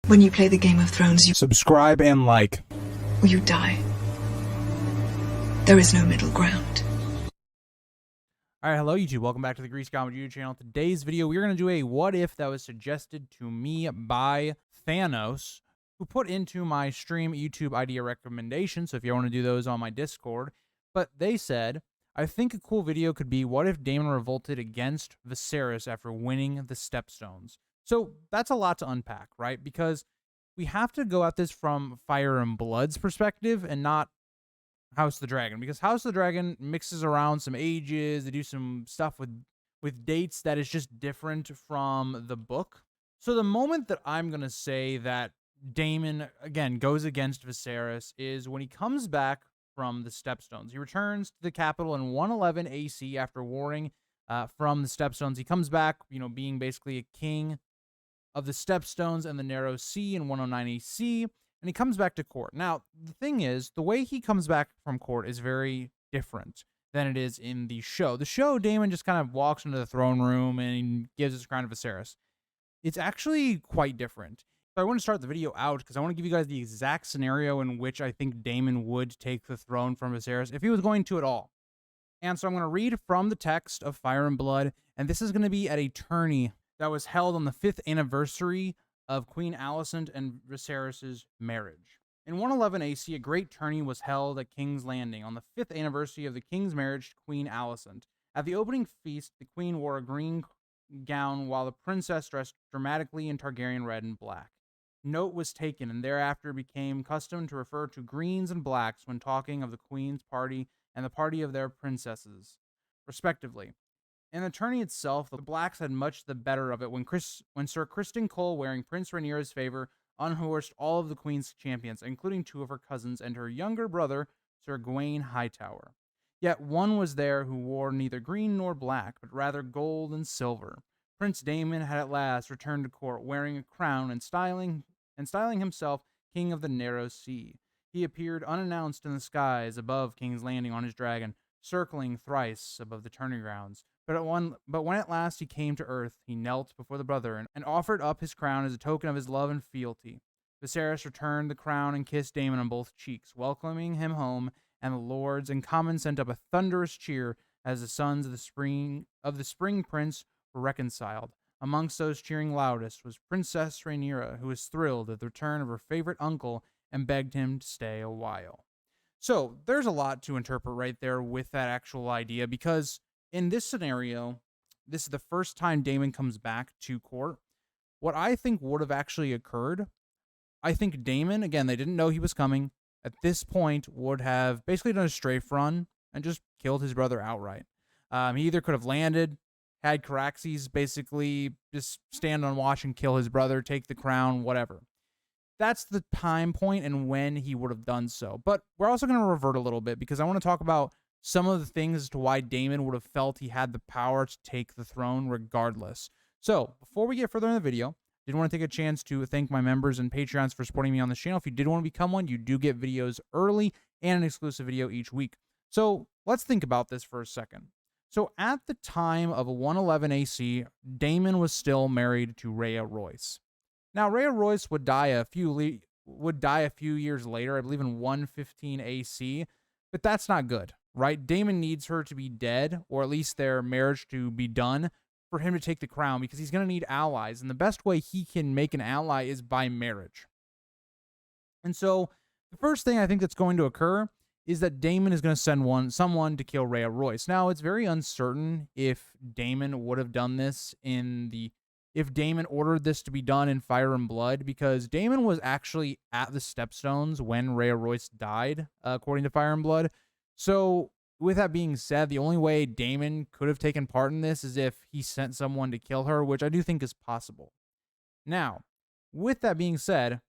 When you play the Game of Thrones, you Subscribe and like. or you die. There is no middle ground. Alright, hello YouTube, welcome back to the Grease Comedy YouTube channel. Today's video, we're going to do a what if that was suggested to me by Thanos, who put into my stream YouTube idea recommendation, so if you want to do those on my Discord. But they said, I think a cool video could be what if Daemon revolted against Viserys after winning the Stepstones. So that's a lot to unpack, right? Because we have to go at this from Fire and Blood's perspective and not House of the Dragon, because House of the Dragon mixes around some ages. They do some stuff with dates that is just different from the book. So the moment that I'm going to say that Daemon, again, goes against Viserys is when he comes back from the Stepstones. He returns to the capital in 111 AC after warring from the Stepstones. He comes back, being basically a king of the Stepstones and the Narrow Sea in 109 AC, and he comes back to court. Now, the thing is, the way he comes back from court is very different than it is in the show. The show, Daemon just kind of walks into the throne room and gives his crown to Viserys. It's actually quite different. So I want to start the video out because I want to give you guys the exact scenario in which I think Daemon would take the throne from Viserys, if he was going to at all. And so I'm going to read from the text of Fire and Blood, and this is going to be at a tourney that was held on the 5th anniversary of Queen Alicent and Viserys' marriage. In 111 AC, a great tourney was held at King's Landing on the 5th anniversary of the king's marriage to Queen Alicent. At the opening feast, the queen wore a green gown while the princess dressed dramatically in Targaryen red and black. Note was taken, and thereafter became custom to refer to greens and blacks when talking of the queen's party and the party of their princesses, respectively. In the tourney itself, the blacks had much the better of it when Sir Criston Cole, wearing Prince Rhaenyra's favor, unhorsed all of the queen's champions, including two of her cousins and her younger brother, Sir Gawain Hightower. Yet one was there who wore neither green nor black, but rather gold and silver. Prince Daemon had at last returned to court, wearing a crown and styling himself King of the Narrow Sea. He appeared unannounced in the skies above King's Landing on his dragon, circling thrice above the tourney grounds. But when at last he came to earth, he knelt before the brother and offered up his crown as a token of his love and fealty. Viserys returned the crown and kissed Daemon on both cheeks, welcoming him home, and the lords and commons sent up a thunderous cheer as the sons of the spring prince were reconciled. Amongst those cheering loudest was Princess Rhaenyra, who was thrilled at the return of her favorite uncle and begged him to stay a while. So there's a lot to interpret right there with that actual idea, because in this scenario, this is the first time Daemon comes back to court. What I think would have actually occurred, I think Daemon, again, they didn't know he was coming, at this point would have basically done a strafe run and just killed his brother outright. He either could have landed, had Caraxes basically just stand on watch and kill his brother, take the crown, whatever. That's the time point and when he would have done so. But we're also going to revert a little bit because I want to talk about some of the things as to why Daemon would have felt he had the power to take the throne regardless. So, before we get further in the video, I did want to take a chance to thank my members and Patreons for supporting me on this channel. If you did want to become one, you do get videos early and an exclusive video each week. So, let's think about this for a second. So, at the time of 111 AC, Daemon was still married to Rhea Royce. Now, Rhea Royce would die a few years later, I believe in 115 AC, but that's not good. Right? Daemon needs her to be dead, or at least their marriage to be done, for him to take the crown, because he's going to need allies. And the best way he can make an ally is by marriage. And so the first thing I think that's going to occur is that Daemon is going to send someone to kill Rhea Royce. Now, it's very uncertain if Daemon would have done this if Daemon ordered this to be done in Fire and Blood, because Daemon was actually at the Stepstones when Rhea Royce died, according to Fire and Blood. So, with that being said, the only way Daemon could have taken part in this is if he sent someone to kill her, which I do think is possible. Now, with that being said,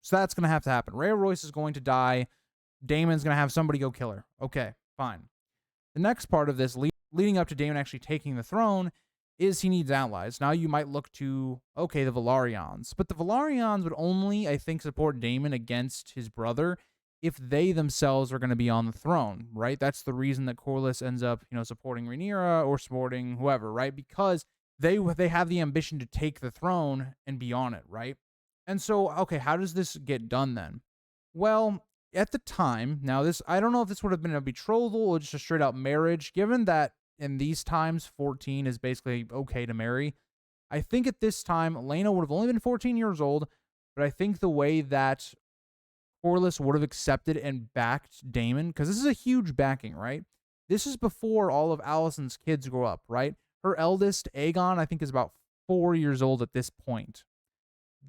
so that's going to have to happen. Rhea Royce is going to die. Daemon's going to have somebody go kill her. Okay, fine. The next part of this, leading up to Daemon actually taking the throne, is he needs allies. Now you might look to, okay, the Velaryons. But the Velaryons would only, I think, support Daemon against his brother if they themselves are going to be on the throne, right? That's the reason that Corlys ends up, supporting Rhaenyra or supporting whoever, right? Because they have the ambition to take the throne and be on it, right? And so, okay, how does this get done then? Well, at the time, now this, I don't know if this would have been a betrothal or just a straight out marriage, given that in these times, 14 is basically okay to marry. I think at this time, Lena would have only been 14 years old, but I think the way that Corlys would have accepted and backed Daemon, because this is a huge backing, right? This is before all of Alicent's kids grow up, right? Her eldest, Aegon, I think is about 4 years old at this point.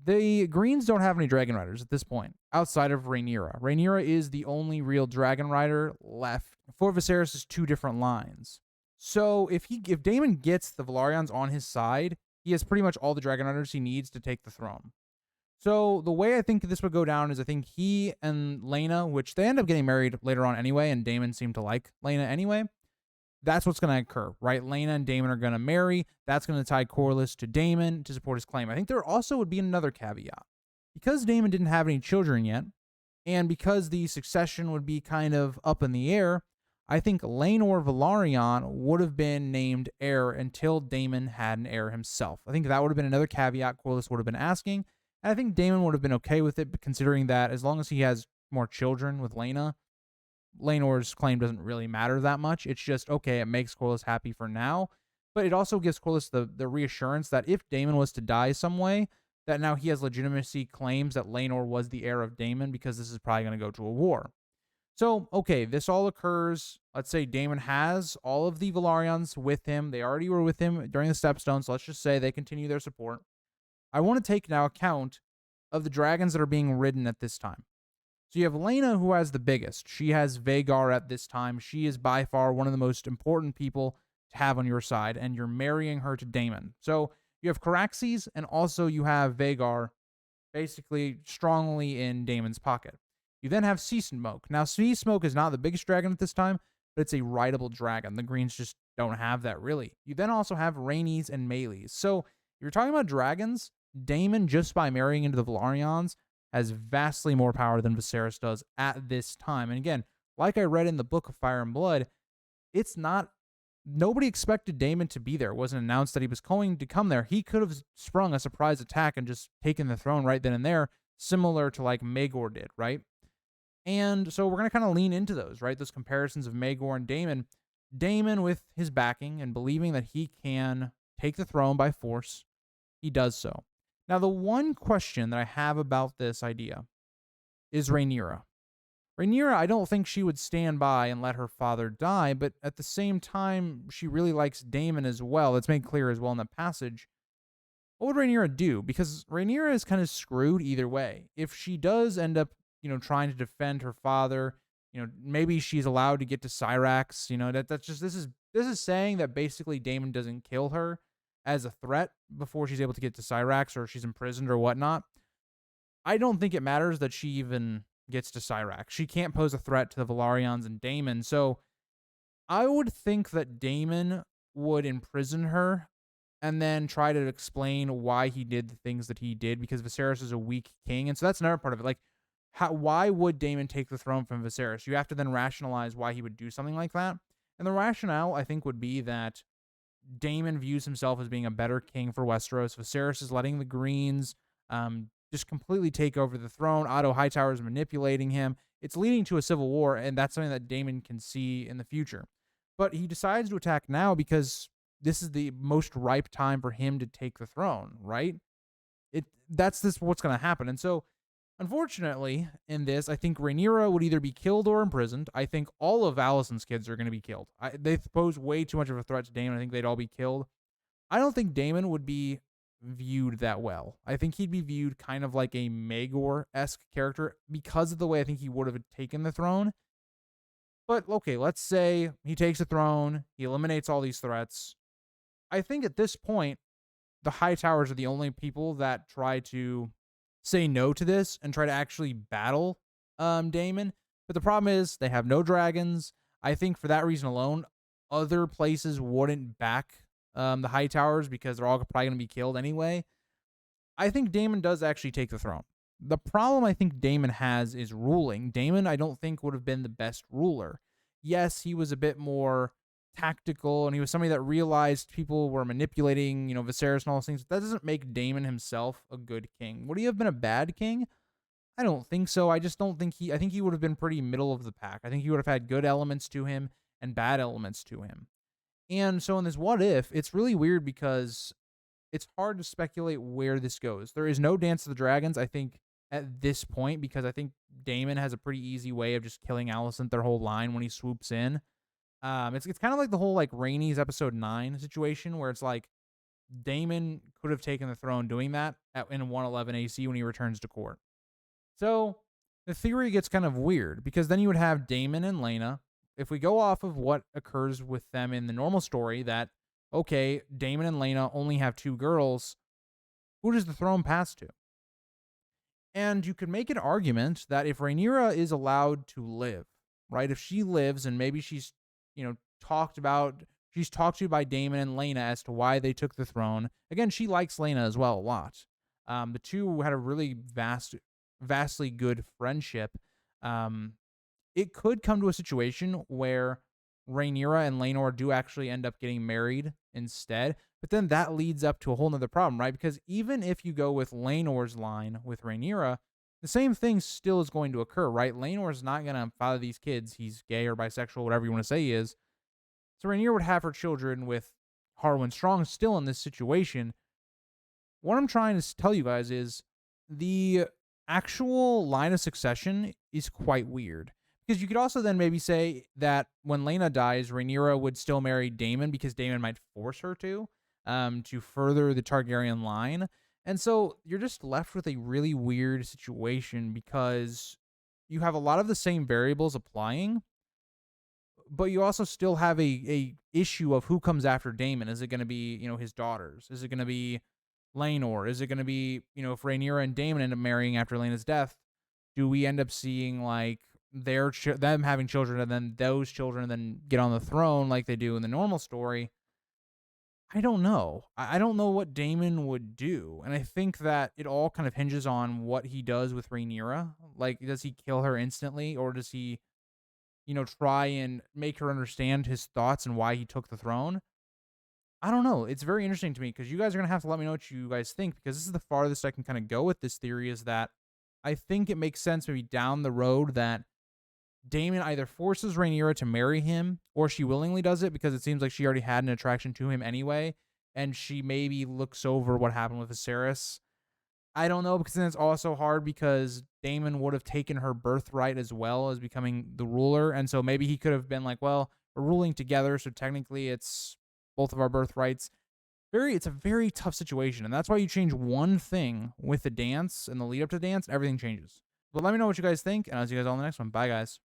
The Greens don't have any dragon riders at this point, outside of Rhaenyra. Rhaenyra is the only real dragon rider left for Viserys' two different lines. So if Daemon gets the Velaryons on his side, he has pretty much all the dragon riders he needs to take the throne. So the way I think this would go down is I think he and Lena, which they end up getting married later on anyway, and Daemon seemed to like Lena anyway. That's what's going to occur, right? Lena and Daemon are going to marry. That's going to tie Corlys to Daemon to support his claim. I think there also would be another caveat. Because Daemon didn't have any children yet, and because the succession would be kind of up in the air, I think Laenor Velaryon would have been named heir until Daemon had an heir himself. I think that would have been another caveat Corlys would have been asking. And I think Daemon would have been okay with it, considering that as long as he has more children with Laena, Laenor's claim doesn't really matter that much. It's just, okay, it makes Corlys happy for now, but it also gives Corlys the reassurance that if Daemon was to die some way, that now he has legitimacy claims that Laenor was the heir of Daemon, because this is probably going to go to a war. So, okay, this all occurs. Let's say Daemon has all of the Velaryons with him. They already were with him during the Stepstones, so let's just say they continue their support. I want to take now account of the dragons that are being ridden at this time. So you have Lena, who has the biggest. She has Vhagar at this time. She is by far one of the most important people to have on your side, and you're marrying her to Daemon. So you have Caraxes, and also you have Vhagar basically strongly in Daemon's pocket. You then have Sea Smoke. Now, Sea Smoke is not the biggest dragon at this time, but it's a rideable dragon. The Greens just don't have that, really. You then also have Rhaenys and Meleys. So if you're talking about dragons, Daemon, just by marrying into the Velaryons, has vastly more power than Viserys does at this time. And again, like I read in the Book of Fire and Blood, it's not, nobody expected Daemon to be there. It wasn't announced that he was going to come there. He could have sprung a surprise attack and just taken the throne right then and there, similar to like Maegor did, right? And so we're going to kind of lean into those, right? Those comparisons of Maegor and Daemon. Daemon, with his backing and believing that he can take the throne by force, he does so. Now, the one question that I have about this idea is Rhaenyra. Rhaenyra, I don't think she would stand by and let her father die, but at the same time, she really likes Daemon as well. It's made clear as well in the passage. What would Rhaenyra do? Because Rhaenyra is kind of screwed either way. If she does end up, trying to defend her father, maybe she's allowed to get to Syrax. That's just, this is saying that basically Daemon doesn't kill her as a threat before she's able to get to Syrax, or she's imprisoned or whatnot. I don't think it matters that she even gets to Syrax. She can't pose a threat to the Velaryons and Daemon. So I would think that Daemon would imprison her and then try to explain why he did the things that he did, because Viserys is a weak king. And so that's another part of it. Like, why would Daemon take the throne from Viserys? You have to then rationalize why he would do something like that. And the rationale, I think, would be that Daemon views himself as being a better king for Westeros. Viserys is letting the Greens just completely take over the throne. Otto Hightower is manipulating him. It's leading to a civil war, and that's something that Daemon can see in the future. But he decides to attack now because this is the most ripe time for him to take the throne, right? That's what's going to happen. And so, unfortunately, in this, I think Rhaenyra would either be killed or imprisoned. I think all of Alicent's kids are going to be killed. They pose way too much of a threat to Daemon. I think they'd all be killed. I don't think Daemon would be viewed that well. I think he'd be viewed kind of like a Maegor-esque character because of the way I think he would have taken the throne. But, okay, let's say he takes the throne, he eliminates all these threats. I think at this point, the Hightowers are the only people that try to say no to this and try to actually battle Daemon. But the problem is they have no dragons. I think for that reason alone, other places wouldn't back the Hightowers because they're all probably going to be killed anyway. I think Daemon does actually take the throne. The problem I think Daemon has is ruling. Daemon, I don't think, would have been the best ruler. Yes, he was a bit more tactical, and he was somebody that realized people were manipulating, Viserys and all those things. That doesn't make Daemon himself a good king. Would he have been a bad king? I don't think so. I just don't think I think he would have been pretty middle of the pack. I think he would have had good elements to him and bad elements to him. And so in this what if, it's really weird because it's hard to speculate where this goes. There is no Dance of the Dragons, I think, at this point, because I think Daemon has a pretty easy way of just killing Alicent their whole line when he swoops in. It's kind of like the whole like Rhaenys episode 9 situation where it's like Daemon could have taken the throne doing that in 111 AC when he returns to court. So the theory gets kind of weird because then you would have Daemon and Laena. If we go off of what occurs with them in the normal story, that okay, Daemon and Laena only have 2 girls, who does the throne pass to? And you could make an argument that if Rhaenyra is allowed to live, right? If she lives and maybe she's, she's talked to by Daemon and Laena as to why they took the throne. Again, she likes Laena as well a lot. The two had a really vastly good friendship. It could come to a situation where Rhaenyra and Laenor do actually end up getting married instead. But then that leads up to a whole nother problem, right? Because even if you go with Laenor's line with Rhaenyra, the same thing still is going to occur, right? Laenor's not going to father these kids. He's gay or bisexual, whatever you want to say he is. So Rhaenyra would have her children with Harwin Strong still in this situation. What I'm trying to tell you guys is the actual line of succession is quite weird. Because you could also then maybe say that when Laena dies, Rhaenyra would still marry Daemon because Daemon might force her to further the Targaryen line. And so you're just left with a really weird situation because you have a lot of the same variables applying, but you also still have a issue of who comes after Daemon. Is it going to be, his daughters? Is it going to be Laenor? Is it going to be, if Rhaenyra and Daemon end up marrying after Laena's death, do we end up seeing like them having children and then those children then get on the throne like they do in the normal story? I don't know. I don't know what Daemon would do. And I think that it all kind of hinges on what he does with Rhaenyra. Like, does he kill her instantly, or does he, try and make her understand his thoughts and why he took the throne? I don't know. It's very interesting to me because you guys are going to have to let me know what you guys think, because this is the farthest I can kind of go with this theory, is that I think it makes sense maybe down the road that Daemon either forces Rhaenyra to marry him or she willingly does it because it seems like she already had an attraction to him anyway, and she maybe looks over what happened with Viserys. I don't know, because then it's also hard because Daemon would have taken her birthright as well as becoming the ruler, and so maybe he could have been like, well, we're ruling together, so technically it's both of our birthrights. It's a very tough situation, and that's why you change one thing with the dance and the lead up to the dance, everything changes. But let me know what you guys think, and I'll see you guys all in the next one. Bye, guys.